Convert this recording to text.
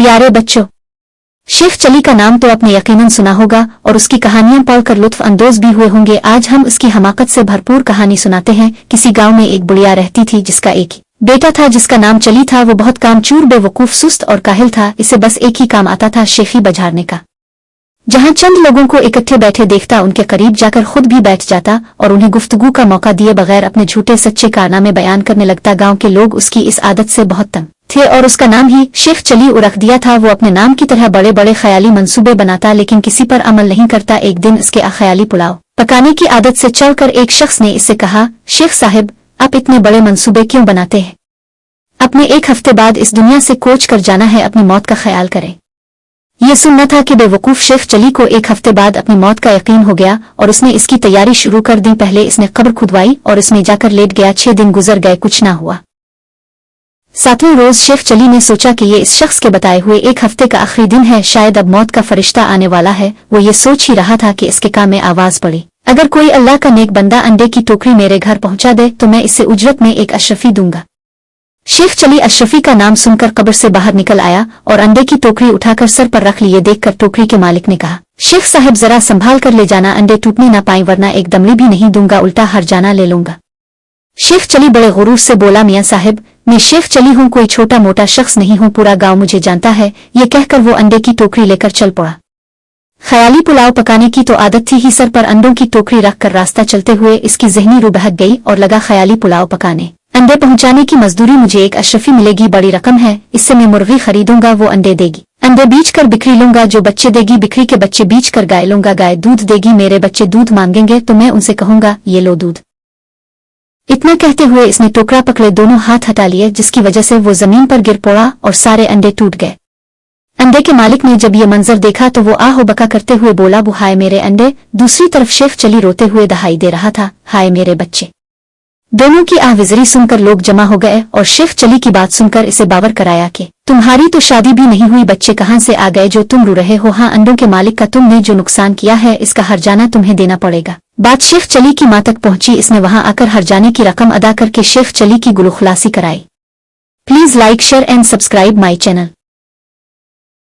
प्यारे बच्चों, शेख चली का नाम तो आपने यकीनन सुना होगा और उसकी कहानियां पढ़कर लुत्फ अंदोज भी हुए होंगे। आज हम उसकी हमाकत से भरपूर कहानी सुनाते हैं। किसी गांव में एक बुढ़िया रहती थी जिसका एक ही बेटा था जिसका नाम चली था। वो बहुत कामचोर, बेवकूफ, सुस्त और काहिल था। इसे बस एक ही काम आता था, शेखी बजारने का। जहां चंद लोगों को इकट्ठे बैठे देखता, उनके करीब जाकर खुद भी बैठ जाता और उन्हें गुफ्तगू का मौका दिए बगैर अपने झूठे सच्चे कारनामे बयान करने लगता। गांव के लोग उसकी इस आदत से बहुत तंग थे और उसका नाम ही शेख चली रख दिया था। वो अपने नाम की तरह बड़े बड़े ख्याली मंसूबे बनाता लेकिन किसी पर अमल नहीं करता। एक दिन इसके ख्याली पुलाव पकाने की आदत से चलकर एक शख्स ने इससे कहा, शेख साहिब, आप इतने बड़े मंसूबे क्यों बनाते हैं? अपने एक हफ्ते बाद इस दुनिया से कोच कर जाना है, अपनी मौत का ख्याल करें। यह सुनना था कि बेवकूफ शेख चली को एक हफ्ते बाद अपनी मौत का यकीन हो गया और उसने इसकी तैयारी शुरू कर दी। पहले इसने कब्र खुदवाई और इसमें जाकर लेट गया। 6 दिन गुजर गए, कुछ ना हुआ। 7वें रोज शेख चली ने सोचा कि ये इस शख्स के बताए हुए एक हफ्ते का आखिरी दिन है, शायद अब मौत का फरिश्ता आने वाला है। वो ये सोच ही रहा था कि इसके कान में आवाज पड़ी, अगर कोई अल्लाह का नेक बंदा अंडे की टोकरी मेरे घर पहुंचा दे तो मैं इसे उजरत में एक अशरफी दूंगा। शेख चली अशरफी का नाम सुनकर कब्र से बाहर निकल आया और अंडे की टोकरी उठाकर सर पर रख ली। ये देखकर टोकरी के मालिक ने कहा, शेख साहब, जरा संभाल कर ले जाना, अंडे टूटने ना पाए वरना एक दमड़ी भी नहीं दूंगा, उल्टा हर जाना ले लूंगा। शेख चली बड़े गुरूर से बोला, मियाँ साहब, मैं शेख चली हूँ, कोई छोटा मोटा शख्स नहीं हूँ, पूरा गांव मुझे जानता है। ये कहकर वो अंडे की टोकरी लेकर चल पड़ा। ख्याली पुलाव पकाने की तो आदत थी ही, सर पर अंडों की टोकरी रखकर रास्ता चलते हुए इसकी जहनी रूह बहक गई और लगा ख्याली पुलाव पकाने। अंडे पहुंचाने की मजदूरी मुझे एक अशरफी मिलेगी, बड़ी रकम है, इससे मैं मुर्गी खरीदूंगा, वो अंडे देगी, अंडे बीच कर बिक्री लूंगा, जो बच्चे देगी बिक्री के बच्चे बीच कर गाय लूंगा, गाय दूध देगी, मेरे बच्चे दूध मांगेंगे तो मैं उनसे कहूंगा ये लो दूध। इतना कहते हुए इसने टोकरा पकड़े दोनों हाथ हटा लिए, जिसकी वजह से वो जमीन पर गिर पड़ा और सारे अंडे टूट गए। अंडे के मालिक ने जब ये मंजर देखा तो वो आहो बका करते हुए बोला, वो हाय मेरे अंडे। दूसरी तरफ शेख चली रोते हुए दहाई दे रहा था, हाय मेरे बच्चे। दोनों की आहविजरी सुनकर लोग जमा हो गए और शेख चली की बात सुनकर इसे बावर कराया कि तुम्हारी तो शादी भी नहीं हुई, बच्चे कहाँ से आ गए जो तुम रो रहे हो? हाँ, अंडों के मालिक का तुमने जो नुकसान किया है इसका हर्जाना तुम्हें देना पड़ेगा। बात शेख चली की माँ तक पहुंची। इसने वहां आकर हर्जाने की रकम अदा करके शेख चली की गुलखुलासी कराई। Please like, share and subscribe my channel.